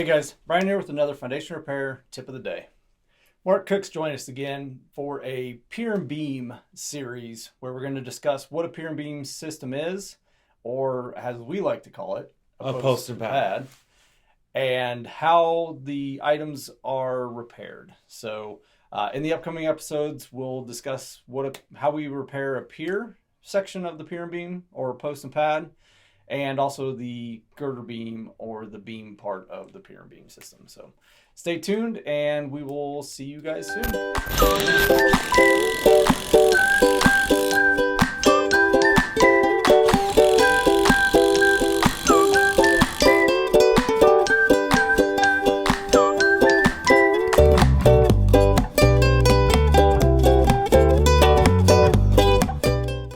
Hey guys, Brian here with another foundation repair tip of the day. Mark Cook's joined us again for a pier and beam series where we're going to discuss what a pier and beam system is, or as we like to call it, a post and pad, and how the items are repaired. So in the upcoming episodes, we'll discuss how we repair a pier section of the pier and beam or post and pad, and also the girder beam or the beam part of the pier and beam system. So stay tuned and we will see you guys soon.